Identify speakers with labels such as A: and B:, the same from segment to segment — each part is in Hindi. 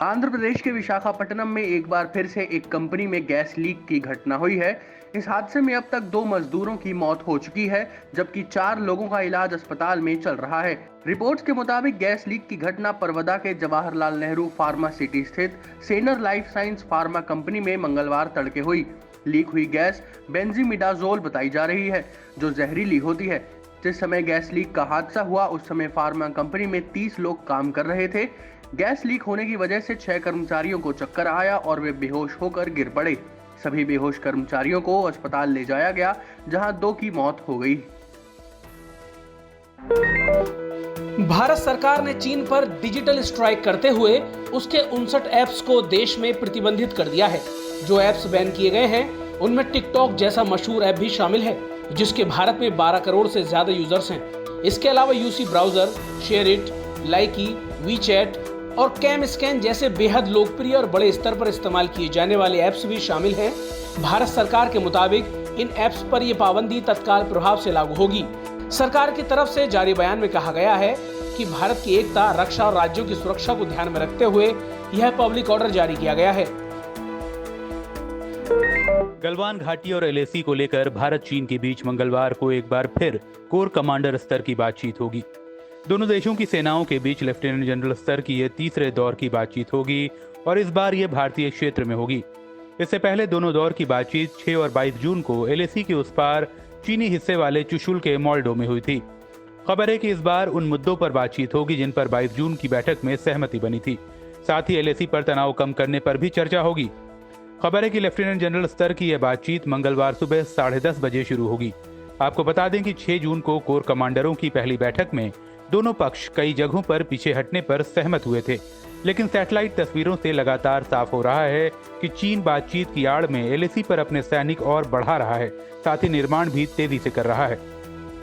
A: आंध्र प्रदेश के विशाखापट्टनम में एक बार फिर से एक कंपनी में गैस लीक की घटना हुई है। इस हादसे में अब तक 2 मजदूरों की मौत हो चुकी है, जबकि 4 लोगों का इलाज अस्पताल में चल रहा है। रिपोर्ट्स के मुताबिक गैस लीक की घटना परवदा के जवाहरलाल नेहरू फार्मा सिटी स्थित सेनर लाइफ साइंस फार्मा कंपनी में मंगलवार तड़के हुई। लीक हुई गैस बेंजीमिडाजोल बताई जा रही है, जो जहरीली होती है। जिस समय गैस लीक का हादसा हुआ उस समय फार्मा कंपनी में 30 लोग काम कर रहे थे। गैस लीक होने की वजह से 6 कर्मचारियों को चक्कर आया और वे बेहोश होकर गिर पड़े। सभी बेहोश कर्मचारियों को अस्पताल ले जाया गया, जहां 2 की मौत हो गई।
B: भारत सरकार ने चीन पर डिजिटल स्ट्राइक करते हुए उसके 59 ऐप्स को देश में प्रतिबंधित कर दिया है। जो ऐप्स बैन किए गए हैं उनमें टिकटॉक जैसा मशहूर ऐप भी शामिल है, जिसके भारत में 12 करोड़ से ज्यादा यूजर्स हैं। इसके अलावा यूसी ब्राउजर, शेयरिट, लाइकी, वीचैट और कैम स्कैन जैसे बेहद लोकप्रिय और बड़े स्तर पर इस्तेमाल किए जाने वाले ऐप्स भी शामिल हैं। भारत सरकार के मुताबिक इन ऐप्स पर यह पाबंदी तत्काल प्रभाव से लागू होगी। सरकार की तरफ से जारी बयान में कहा गया है कि भारत की एकता, रक्षा और राज्यों की सुरक्षा को ध्यान में रखते हुए यह पब्लिक ऑर्डर जारी किया गया है।
C: गलवान घाटी और एलएसी को लेकर भारत चीन के बीच मंगलवार को एक बार फिर कोर कमांडर स्तर की बातचीत होगी। दोनों देशों की सेनाओं के बीच लेफ्टिनेंट जनरल स्तर की यह तीसरे दौर की बातचीत होगी और इस बार यह भारतीय क्षेत्र में होगी। इससे पहले दोनों दौर की बातचीत 6 और 22 जून को एलएसी के उस पार चीनी हिस्से वाले चुशुल के मोल्डो में हुई थी। खबर है कि इस बार उन मुद्दों पर बातचीत होगी जिन पर 22 जून की बैठक में सहमति बनी थी। साथ ही एलएसी पर तनाव कम करने पर भी चर्चा होगी। खबर है कि लेफ्टिनेंट जनरल स्तर की यह बातचीत मंगलवार सुबह 10:30 बजे शुरू होगी। आपको बता दें कि 6 जून को कोर कमांडरों की पहली बैठक में दोनों पक्ष कई जगहों पर पीछे हटने पर सहमत हुए थे, लेकिन सैटेलाइट तस्वीरों से लगातार साफ हो रहा है कि चीन बातचीत की आड़ में एलएसी पर अपने सैनिक और बढ़ा रहा है, साथ ही निर्माण भी तेजी से कर रहा है।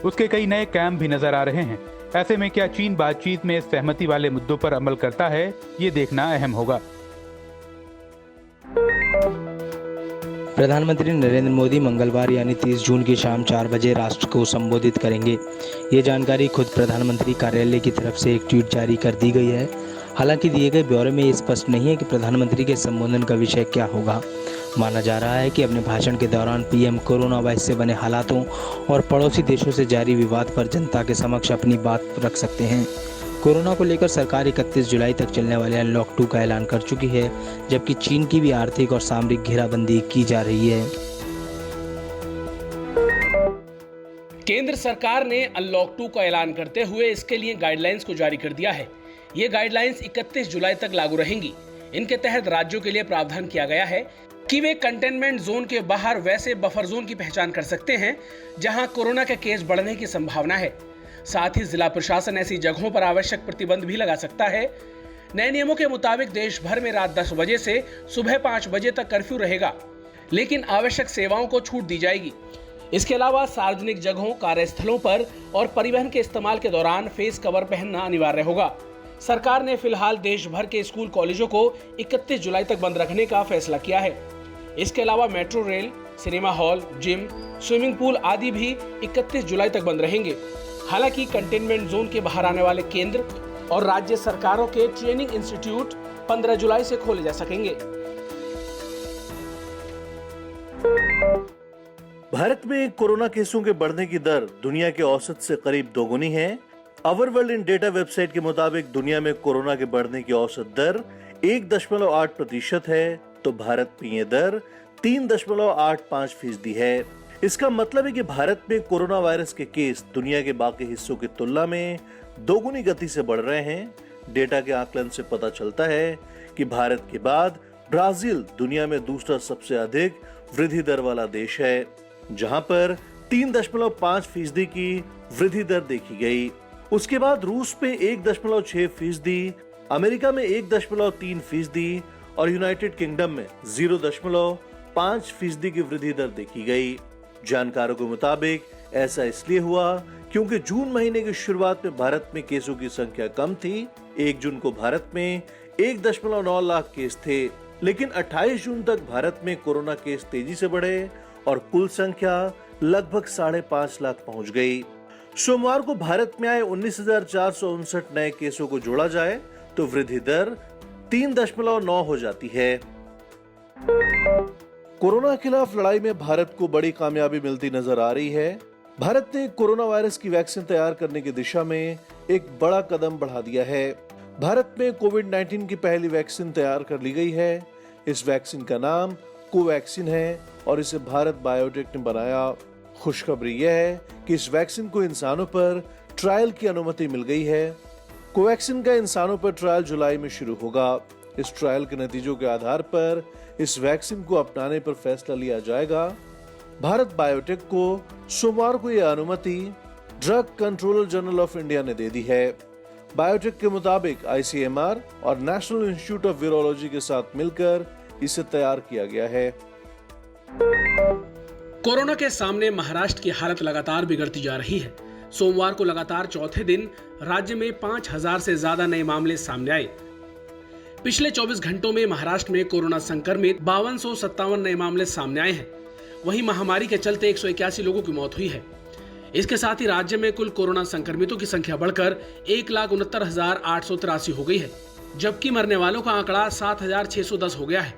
C: उसके कई नए कैंप भी नजर आ रहे हैं। ऐसे में क्या चीन बातचीत में सहमति वाले मुद्दों पर अमल करता है, ये देखना अहम होगा।
D: प्रधानमंत्री नरेंद्र मोदी मंगलवार यानी 30 जून की शाम 4 बजे राष्ट्र को संबोधित करेंगे। ये जानकारी खुद प्रधानमंत्री कार्यालय की तरफ से एक ट्वीट जारी कर दी गई है। हालांकि दिए गए ब्यौरे में ये स्पष्ट नहीं है कि प्रधानमंत्री के संबोधन का विषय क्या होगा। माना जा रहा है कि अपने भाषण के दौरान पीएम कोरोना वायरस से बने हालातों और पड़ोसी देशों से जारी विवाद पर जनता के समक्ष अपनी बात रख सकते हैं। कोरोना को लेकर सरकार 31 जुलाई तक चलने वाले अनलॉक 2 का ऐलान कर चुकी है, जबकि चीन की भी आर्थिक और सामरिक घेराबंदी की जा रही है।
B: केंद्र सरकार ने अनलॉक 2 का ऐलान करते हुए इसके लिए गाइडलाइंस को जारी कर दिया है। ये गाइडलाइंस 31 जुलाई तक लागू रहेंगी। इनके तहत राज्यों के लिए प्रावधान किया गया है कि वे कंटेनमेंट जोन के बाहर वैसे बफर जोन की पहचान कर सकते हैं जहां कोरोना के केस बढ़ने की संभावना है। साथ ही जिला प्रशासन ऐसी जगहों पर आवश्यक प्रतिबंध भी लगा सकता है। नए नियमों के मुताबिक देश भर में रात 10 बजे से सुबह 5 बजे तक कर्फ्यू रहेगा, लेकिन आवश्यक सेवाओं को छूट दी जाएगी। इसके अलावा सार्वजनिक जगहों, कार्यस्थलों पर और परिवहन के इस्तेमाल के दौरान फेस कवर पहनना अनिवार्य होगा। सरकार ने फिलहाल देश भर के स्कूल कॉलेजों को 31 जुलाई तक बंद रखने का फैसला किया है। इसके अलावा metro rail, cinema hall, gym, swimming pool आदि भी 31 जुलाई तक बंद रहेंगे। हालांकि कंटेनमेंट जोन के बाहर आने वाले केंद्र और राज्य सरकारों के ट्रेनिंग इंस्टीट्यूट 15 जुलाई से खोले जा सकेंगे।
E: भारत में कोरोना केसों के बढ़ने की दर दुनिया के औसत से करीब दोगुनी है। अवर वर्ल्ड इन डेटा वेबसाइट के मुताबिक दुनिया में कोरोना के बढ़ने की औसत दर 1.8% है, तो भारत में यह दर 3.85% है। इसका मतलब है कि भारत में कोरोना वायरस के केस दुनिया के बाकी हिस्सों की तुलना में दोगुनी गति से बढ़ रहे हैं। डेटा के आकलन से पता चलता है कि भारत के बाद ब्राजील दुनिया में दूसरा सबसे अधिक वृद्धि दर वाला देश है, जहां पर 3.5% की वृद्धि दर देखी गई। उसके बाद रूस पे 1.6%, अमेरिका में 1.3% और यूनाइटेड किंगडम में 0.5% की वृद्धि दर देखी गई। जानकारों के मुताबिक ऐसा इसलिए हुआ क्योंकि जून महीने की शुरुआत में भारत में केसों की संख्या कम थी। 1 जून को भारत में 1.9 लाख केस थे, लेकिन 28 जून तक भारत में कोरोना केस तेजी से बढ़े और कुल संख्या लगभग 5.5 लाख पहुंच गई। सोमवार को भारत में आए 19,459 नए केसों को जोड़ा जाए तो वृद्धि दर 3.9 हो जाती है। कोरोना के खिलाफ लड़ाई में भारत को बड़ी कामयाबी मिलती नजर आ रही है। भारत ने कोरोना वायरस की वैक्सीन तैयार करने की दिशा में एक बड़ा कदम बढ़ा दिया है। भारत में कोविड-19 की पहली वैक्सीन तैयार कर ली गई है। इस वैक्सीन का नाम कोवैक्सीन है और इसे भारत बायोटेक ने बनाया। खुशखबरी यह है कि इस वैक्सीन को इंसानों पर ट्रायल की अनुमति मिल गई है। कोवैक्सीन का इंसानों पर ट्रायल जुलाई में शुरू होगा। इस ट्रायल के नतीजों के आधार पर इस वैक्सीन को अपनाने पर फैसला लिया जाएगा। भारत बायोटेक को सोमवार को यह अनुमति drug controller general of India ने दे दी है। बायोटेक के मुताबिक ICMR और नेशनल इंस्टीट्यूट ऑफ वायरोलॉजी के साथ मिलकर इसे तैयार किया गया है।
B: कोरोना के सामने महाराष्ट्र की हालत लगातार बिगड़ती जा रही है। सोमवार को लगातार चौथे दिन राज्य में 5000 से ज्यादा नए मामले सामने आए। पिछले 24 घंटों में महाराष्ट्र में कोरोना संक्रमित 5257 नए मामले सामने आए हैं। वहीं महामारी के चलते 181 लोगों की मौत हुई है। इसके साथ ही राज्य में कुल कोरोना संक्रमितों की संख्या बढ़कर 1,69,883 हो गई है, जबकि मरने वालों का आंकड़ा 7,610 हो गया है।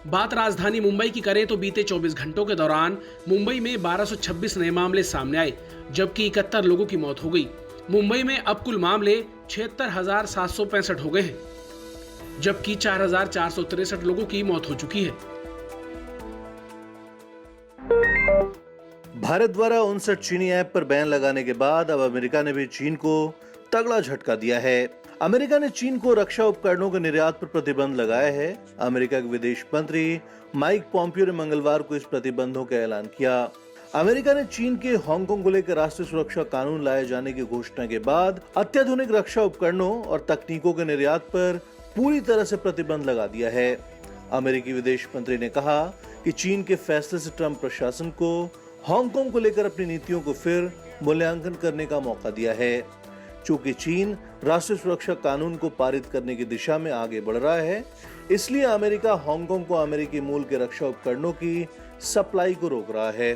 B: बात राजधानी मुंबई की करें तो बीते 24 घंटों के दौरान मुंबई में 1226 नए मामले सामने आए, जबकि 71 लोगों की मौत हो गई। मुंबई में अब कुल मामले 76,765 हो गए हैं, जबकि 4,463 लोगों की मौत हो चुकी है।
E: भारत द्वारा 59 चीनी ऐप पर बैन लगाने के बाद अब अमेरिका ने भी चीन को तगड़ा झटका दिया है। अमेरिका ने चीन को रक्षा उपकरणों के निर्यात पर प्रतिबंध लगाया है। अमेरिका के विदेश मंत्री माइक पॉम्पियो ने मंगलवार को इस प्रतिबंधों का ऐलान किया। अमेरिका ने चीन के हांगकांग को लेकर राष्ट्रीय सुरक्षा कानून लाए जाने की घोषणा के बाद अत्याधुनिक रक्षा उपकरणों और तकनीकों के निर्यात पर पूरी तरह से प्रतिबंध लगा दिया है। अमेरिकी विदेश मंत्री ने कहा कि चीन के फैसले से ट्रंप प्रशासन को हांगकांग को लेकर अपनी नीतियों को फिर मूल्यांकन करने का मौका दिया है। चूंकि चीन राष्ट्रीय सुरक्षा कानून को पारित करने की दिशा में आगे बढ़ रहा है, इसलिए अमेरिका हांगकांग को अमेरिकी मूल के रक्षा उपकरणों की सप्लाई को रोक रहा है।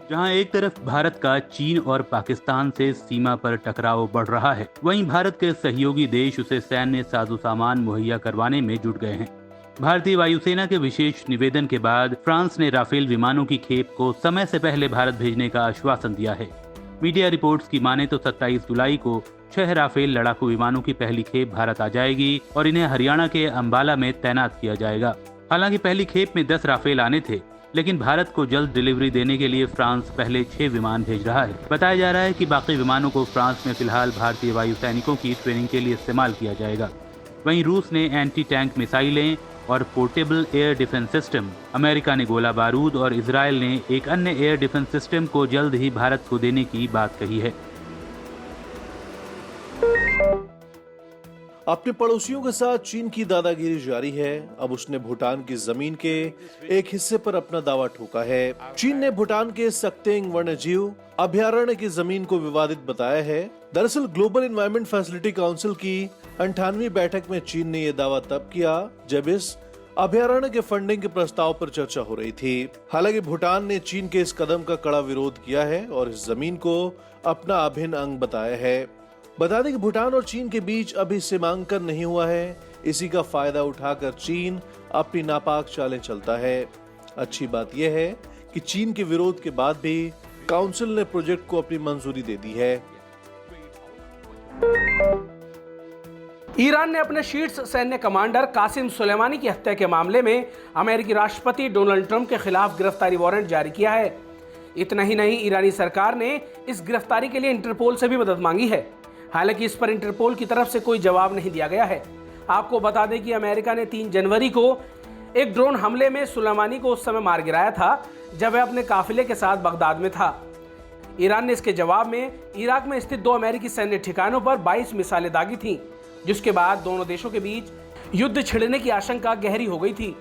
C: जहां एक तरफ भारत का चीन और पाकिस्तान से सीमा पर टकराव बढ़ रहा है, वहीं भारत के सहयोगी देश उसे सैन्य साजो सामान मुहैया करवाने में जुट गए हैं। भारतीय वायुसेना के विशेष निवेदन के बाद फ्रांस ने राफेल विमानों की खेप को समय से पहले भारत भेजने का आश्वासन दिया है। मीडिया रिपोर्ट्स की माने तो 27 जुलाई को 6 राफेल लड़ाकू विमानों की पहली खेप भारत आ जाएगी और इन्हें हरियाणा के अंबाला में तैनात किया जाएगा। हालांकि पहली खेप में 10 राफेल आने थे, लेकिन भारत को जल्द डिलीवरी देने के लिए फ्रांस पहले 6 विमान भेज रहा है। बताया जा रहा है कि बाकी विमानों को फ्रांस में फिलहाल भारतीय वायु सैनिकों की ट्रेनिंग के लिए इस्तेमाल किया जाएगा। वहीं रूस ने एंटी टैंक मिसाइलें और portable air defence system, America ने गोला बारूद और इजराइल ने एक अन्य एयर डिफेंस सिस्टम को जल्द ही भारत को देने की बात कही है।
E: अपने पड़ोसियों के साथ चीन की दादागिरी जारी है। अब उसने भूटान की जमीन के एक हिस्से पर अपना दावा ठोका है। चीन ने भूटान के सक्तेंग वन्यजीव अभयारण्य की जमीन को विवादित बताया है। दरअसल ग्लोबल एनवायरमेंट फैसिलिटी काउंसिल की 98वीं बैठक में चीन ने यह दावा तब किया जब इस अभयारण्य के फंडिंग के प्रस्ताव पर चर्चा हो रही थी। हालांकि भूटान ने चीन के इस कदम का कड़ा विरोध किया है और इस जमीन को अपना अभिन्न अंग बताया है। बता दें कि भूटान और चीन के बीच अभी सीमांकन नहीं हुआ है। इसी का फायदा उठाकर चीन अपनी नापाक चालें चलता है। अच्छी बात यह है कि चीन के विरोध के बाद भी काउंसिल ने प्रोजेक्ट को अपनी मंजूरी दे दी है।
B: ईरान ने अपने शीर्ष सैन्य कमांडर कासिम सुलेमानी की हत्या के मामले में अमेरिकी राष्ट्रपति डोनाल्ड ट्रंप के खिलाफ गिरफ्तारी वारंट जारी किया है। इतना ही नहीं, ईरानी सरकार ने इस गिरफ्तारी के लिए इंटरपोल से भी मदद मांगी है। हालांकि इस पर इंटरपोल की तरफ से कोई जवाब नहीं दिया गया है। आपको बता दें कि अमेरिका ने 3 जनवरी को एक ड्रोन हमले में सुलेमानी को उस समय मार गिराया था जब वह अपने काफिले के साथ बगदाद में था। ईरान ने इसके जवाब में इराक में स्थित 2 अमेरिकी सैन्य ठिकानों पर 22 मिसाइलें दागी थीं, जिसके बाद दोनों देशों के बीच युद्ध छिड़ने की आशंका गहरी हो गई थी।